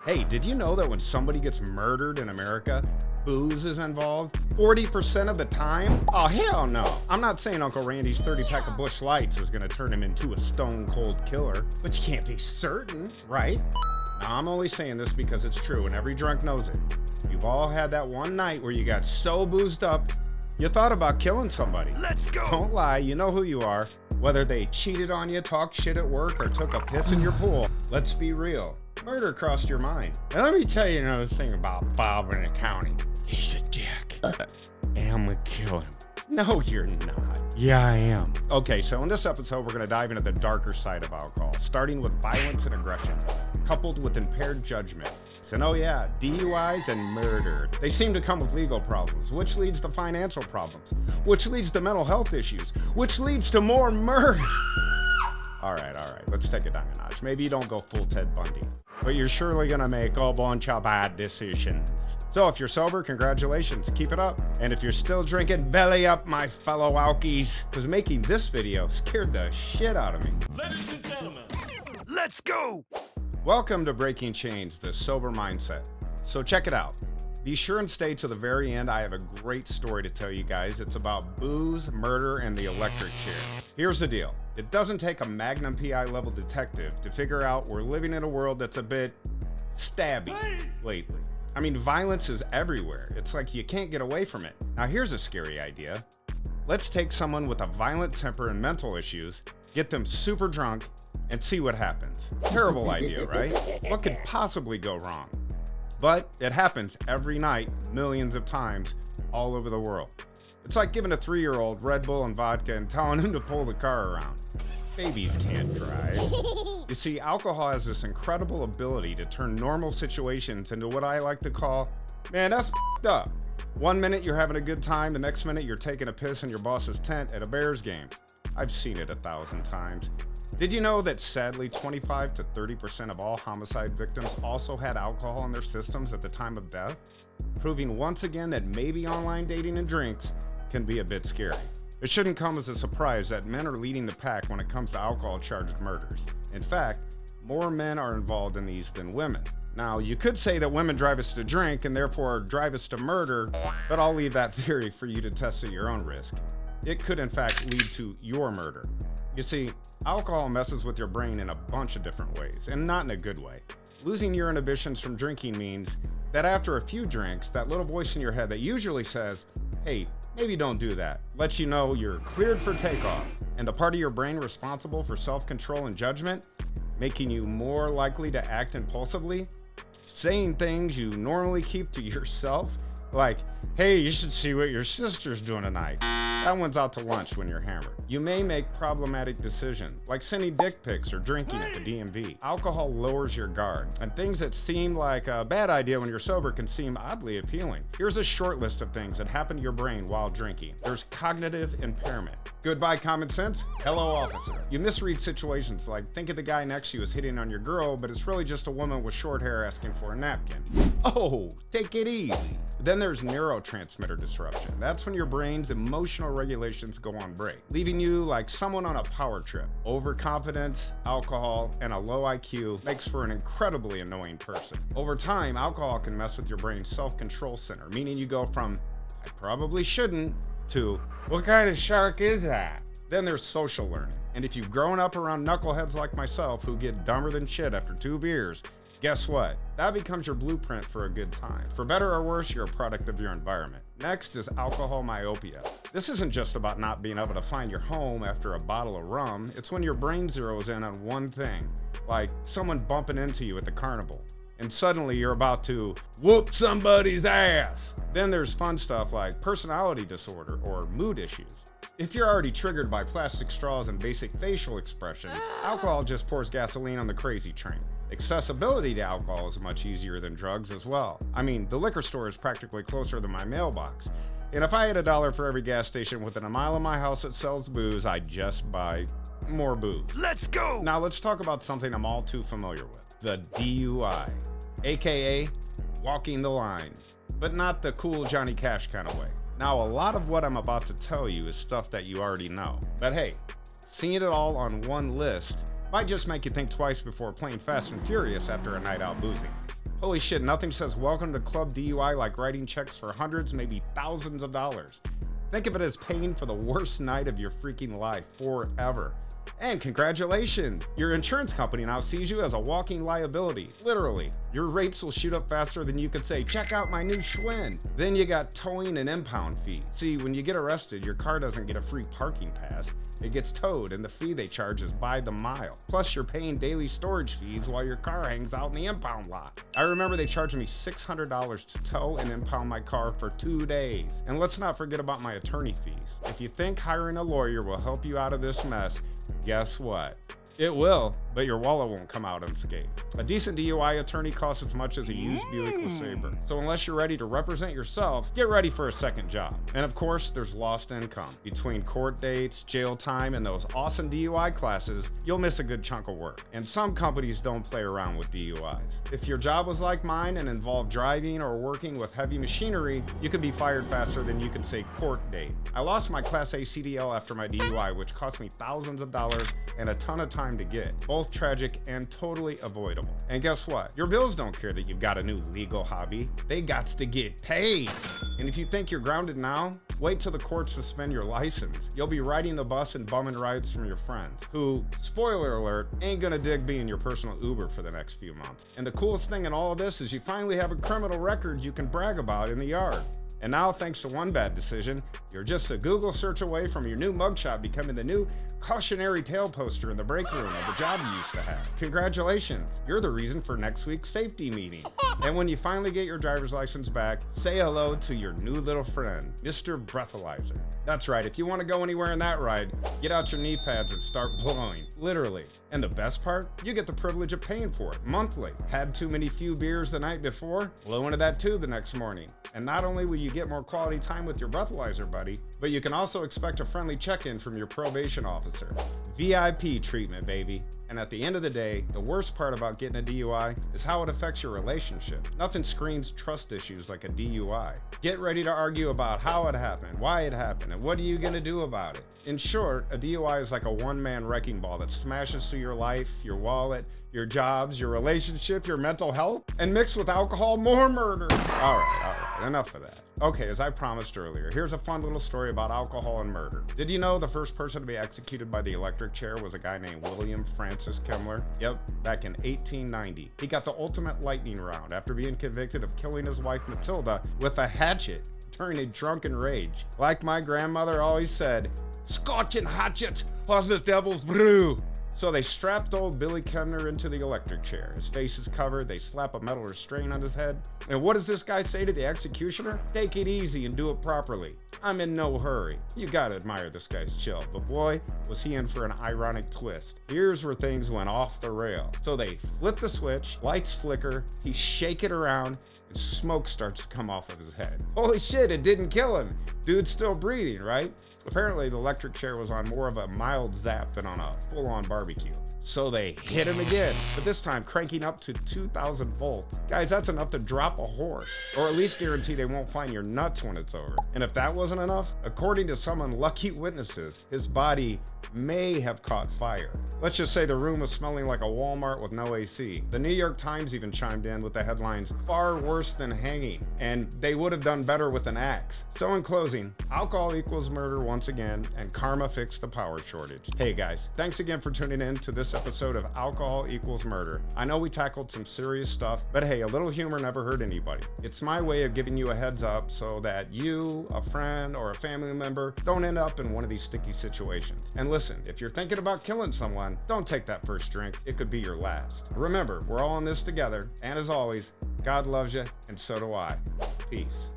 Hey, did you know that when somebody gets murdered in America, booze is involved 40% of the time? Oh, hell no. I'm not saying Uncle Randy's 30-pack of Busch Lights is gonna turn him into a stone-cold killer, but you can't be certain, right? Now, I'm only saying this because it's true and every drunk knows it. You've all had that one night where you got so boozed up, you thought about killing somebody. Let's go! Don't lie, you know who you are. Whether they cheated on you, talked shit at work, or took a piss in your pool, let's be real. Murder crossed your mind. And let me tell you another thing about Bob in the county. He's a dick. And I'm gonna kill him. No, you're not. Yeah, I am. Okay, so in this episode, we're gonna dive into the darker side of alcohol, starting with violence and aggression, coupled with impaired judgment. And oh yeah, DUIs and murder. They seem to come with legal problems, which leads to financial problems, which leads to mental health issues, which leads to more murder. All right, let's take it down a notch. Maybe you don't go full Ted Bundy, but you're surely gonna make a bunch of bad decisions. So if you're sober, congratulations, keep it up. And if you're still drinking, belly up, my fellow alkies, because making this video scared the shit out of me. Ladies and gentlemen, let's go! Welcome to Breaking Chains, the sober mindset. So check it out. Be sure and stay to the very end. I have a great story to tell you guys. It's about booze, murder, and the electric chair. Here's the deal. It doesn't take a Magnum PI level detective to figure out we're living in a world that's a bit stabby lately. I mean, violence is everywhere. It's like you can't get away from it. Now here's a scary idea. Let's take someone with a violent temper and mental issues, get them super drunk, and see what happens. Terrible idea, right? What could possibly go wrong? But it happens every night, millions of times, all over the world. It's like giving a 3-year-old Red Bull and vodka and telling him to pull the car around. Babies can't drive. You see, alcohol has this incredible ability to turn normal situations into what I like to call, man, that's f***ed up. One minute you're having a good time, the next minute you're taking a piss in your boss's tent at a Bears game. I've seen it 1,000 times. Did you know that sadly 25 to 30% of all homicide victims also had alcohol in their systems at the time of death? Proving once again that maybe online dating and drinks can be a bit scary. It shouldn't come as a surprise that men are leading the pack when it comes to alcohol-charged murders. In fact, more men are involved in these than women. Now, you could say that women drive us to drink and therefore drive us to murder, but I'll leave that theory for you to test at your own risk. It could in fact lead to your murder. You see, alcohol messes with your brain in a bunch of different ways, and not in a good way. Losing your inhibitions from drinking means that after a few drinks, that little voice in your head that usually says, hey, maybe don't do that, lets you know you're cleared for takeoff. And the part of your brain responsible for self-control and judgment, making you more likely to act impulsively, saying things you normally keep to yourself, like, hey, you should see what your sister's doing tonight. That one's out to lunch when you're hammered. You may make problematic decisions, like sending dick pics or drinking at the DMV. Alcohol lowers your guard, and things that seem like a bad idea when you're sober can seem oddly appealing. Here's a short list of things that happen to your brain while drinking. There's cognitive impairment. Goodbye common sense. Hello officer. You misread situations like think of the guy next to you is hitting on your girl, but it's really just a woman with short hair asking for a napkin. Oh, take it easy. Then there's neurotransmitter disruption. That's when your brain's emotional regulations go on break, leaving you like someone on a power trip. Overconfidence, alcohol, and a low IQ makes for an incredibly annoying person. Over time, alcohol can mess with your brain's self-control center, meaning you go from, I probably shouldn't, to, what kind of shark is that? Then there's social learning. And if you've grown up around knuckleheads like myself who get dumber than shit after 2 beers, guess what? That becomes your blueprint for a good time. For better or worse, you're a product of your environment. Next is alcohol myopia. This isn't just about not being able to find your home after a bottle of rum. It's when your brain zeroes in on one thing, like someone bumping into you at the carnival, and suddenly you're about to whoop somebody's ass. Then there's fun stuff like personality disorder or mood issues. If you're already triggered by plastic straws and basic facial expressions, alcohol just pours gasoline on the crazy train. Accessibility to alcohol is much easier than drugs as well. I mean, the liquor store is practically closer than my mailbox. And if I had $1 for every gas station within a mile of my house that sells booze, I'd just buy more booze. Let's go! Now let's talk about something I'm all too familiar with. The DUI, AKA walking the line, but not the cool Johnny Cash kind of way. Now, a lot of what I'm about to tell you is stuff that you already know. But hey, seeing it all on one list might just make you think twice before playing Fast and Furious after a night out boozing. Holy shit, nothing says welcome to Club DUI like writing checks for hundreds, maybe thousands of dollars. Think of it as paying for the worst night of your freaking life forever. And congratulations! Your insurance company now sees you as a walking liability, literally. Your rates will shoot up faster than you could say, check out my new Schwinn. Then you got towing and impound fees. See, when you get arrested, your car doesn't get a free parking pass. It gets towed, and the fee they charge is by the mile. Plus, you're paying daily storage fees while your car hangs out in the impound lot. I remember they charged me $600 to tow and impound my car for 2 days. And let's not forget about my attorney fees. If you think hiring a lawyer will help you out of this mess, guess what? It will, but your wallet won't come out unscathed. A decent DUI attorney costs as much as a used Buick LeSabre. So unless you're ready to represent yourself, get ready for a second job. And of course, there's lost income. Between court dates, jail time, and those awesome DUI classes, you'll miss a good chunk of work. And some companies don't play around with DUIs. If your job was like mine and involved driving or working with heavy machinery, you could be fired faster than you could say court date. I lost my Class A CDL after my DUI, which cost me thousands of dollars and a ton of time to get. Both tragic and totally avoidable. And guess what? Your bills don't care that you've got a new legal hobby. They gots to get paid. And if you think you're grounded now, wait till the courts suspend your license. You'll be riding the bus and bumming rides from your friends, who, spoiler alert, ain't gonna dig being your personal Uber for the next few months. And the coolest thing in all of this is you finally have a criminal record you can brag about in the yard. And now, thanks to one bad decision, you're just a Google search away from your new mugshot becoming the new cautionary tale poster in the break room of the job you used to have. Congratulations, you're the reason for next week's safety meeting. And when you finally get your driver's license back, say hello to your new little friend, Mr. Breathalyzer. That's right, if you want to go anywhere in that ride, get out your knee pads and start blowing, literally. And the best part, you get the privilege of paying for it monthly. Had too many few beers the night before? Blow into that tube the next morning. And not only will you get more quality time with your breathalyzer buddy, but you can also expect a friendly check-in from your probation officer. VIP treatment, baby. And at the end of the day, the worst part about getting a DUI is how it affects your relationship. Nothing screams trust issues like a DUI. Get ready to argue about how it happened, why it happened, and what are you gonna do about it. In short, a DUI is like a one-man wrecking ball that smashes through your life, your wallet, your jobs, your relationship, your mental health, and mixed with alcohol, more murder. All right, enough of that. Okay, as I promised earlier, here's a fun little story about alcohol and murder. Did you know the first person to be executed by the electric chair was a guy named William Francis Kemmler? Yep, back in 1890. He got the ultimate lightning round after being convicted of killing his wife Matilda with a hatchet during a drunken rage. Like my grandmother always said, Scotch and hatchet was the devil's brew. So they strapped old Billy Kemmler into the electric chair. His face is covered, they slap a metal restraint on his head. And what does this guy say to the executioner? Take it easy and do it properly. I'm in no hurry. You gotta admire this guy's chill, but boy, was he in for an ironic twist. Here's where things went off the rail. So they flip the switch, lights flicker, he shake it around, and smoke starts to come off of his head. Holy shit, it didn't kill him. Dude's still breathing, right? Apparently the electric chair was on more of a mild zap than on a full-on barbecue. So they hit him again, but this time cranking up to 2,000 volts. Guys, that's enough to drop a horse, or at least guarantee they won't find your nuts when it's over. And if that wasn't enough, according to some unlucky witnesses, his body may have caught fire. Let's just say the room was smelling like a Walmart with no AC. The New York Times even chimed in with the headlines, far worse than hanging, and they would have done better with an axe. So in closing, alcohol equals murder once again, and karma fixed the power shortage. Hey guys, thanks again for tuning in to this episode of Alcohol Equals Murder. I know we tackled some serious stuff, but hey, a little humor never hurt anybody. It's my way of giving you a heads up so that you, a friend, or a family member don't end up in one of these sticky situations. And listen, if you're thinking about killing someone, don't take that first drink. It could be your last. Remember, we're all in this together, and as always, God loves you, and so do I. Peace.